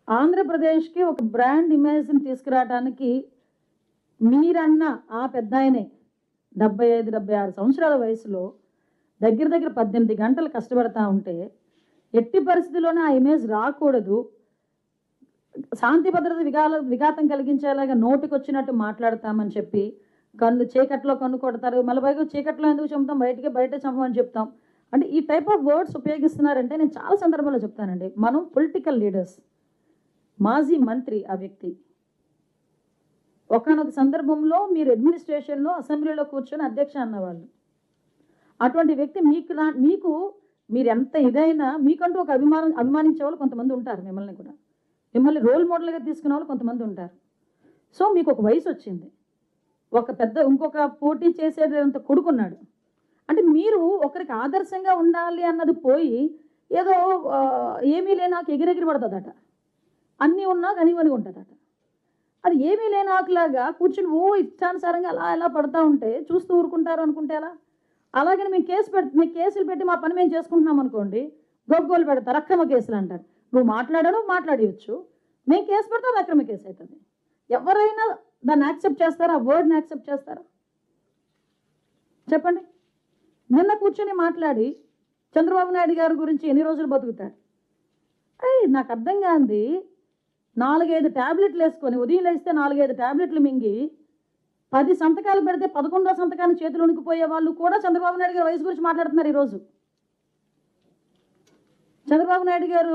ఆంధ్రప్రదేశ్‌కి ఒక బ్రాండ్ ఇమేజ్‌ని తీసుకురావటానికి మీరన్న ఆ పెద్దాయనే 75, 76 సంవత్సరాల వయసులో దగ్గర దగ్గర 18 గంటలు కష్టపడతా ఉంటే, ఎట్టి పరిస్థితిలోనే ఆ ఇమేజ్ రాకూడదు. శాంతి భద్రత విఘాతం కలిగించేలాగా నోటికొచ్చినట్టు మాట్లాడతామని చెప్పి, చీకట్లో కన్ను కొడతారు. మళ్ళీ పైగా చీకట్లో ఎందుకు చంపుతాం, బయటే చంపమని చెప్తాం. అంటే ఈ టైప్ ఆఫ్ వర్డ్స్ ఉపయోగిస్తున్నారంటే నేను చాలా సందర్భాల్లో చెప్తానండి. మనం పొలిటికల్ లీడర్స్. మాజీ మంత్రి ఆ వ్యక్తి. ఒకానొక సందర్భంలో మీరు అడ్మినిస్ట్రేషన్‌లో అసెంబ్లీలో కూర్చొని అధ్యక్ష అన్నవాళ్ళు. అటువంటి వ్యక్తి మీకు మీరెంత ఇదైనా మీకంటూ ఒక అభిమానించేవాళ్ళు కొంతమంది ఉంటారు మిమ్మల్ని కూడా. మిమ్మల్ని రోల్ మోడల్‌గా తీసుకునేవాళ్ళు కొంతమంది ఉంటారు. సో, మీకొక వయసొచ్చింది. ఇంకొక పోటీ చేసేటంత కొడుకున్నాడు. అంటే మీరు ఒకరికి ఆదర్శంగా ఉండాలి అన్నది పోయి ఏదో ఏమీ లేనాకు ఎగిరెగిరి పడతదట. అన్నీ ఉన్నా గనివని ఉంటదట. అది ఏమీ లేని ఆకులాగా కూర్చొని ఇష్టానుసారంగా అలా పడతా ఉంటే చూస్తూ ఊరుకుంటారు అనుకుంటే ఎలా? అలాగని మేము కేసులు పెట్టి మా పని మేము చేసుకుంటున్నాం అనుకోండి, గొగ్గోలు పెడతారు, అక్రమ కేసులు అంటారు. నువ్వు మాట్లాడేయొచ్చు. మేము కేసు పెడితే అది అక్రమ కేసు అవుతుంది. ఎవరైనా దాన్ని యాక్సెప్ట్ చేస్తారా? ఆ వర్డ్‌ని యాక్సెప్ట్ చేస్తారా? చెప్పండి. నిన్న కూర్చొని మాట్లాడి చంద్రబాబు నాయుడు గారి గురించి ఎన్ని రోజులు బతుకుతారు? నాకు అర్థం కాంది 4, 5 టాబ్లెట్లు వేసుకొని ఉదయం లేస్తే 4, 5 టాబ్లెట్లు మింగి 10 సంతకాలు పెడితే 11వ సంతకాన్ని చేతులు వణికిపోయే వాళ్ళు కూడా చంద్రబాబు నాయుడు గారి వయసు గురించి మాట్లాడుతున్నారు ఈరోజు. చంద్రబాబు నాయుడు గారు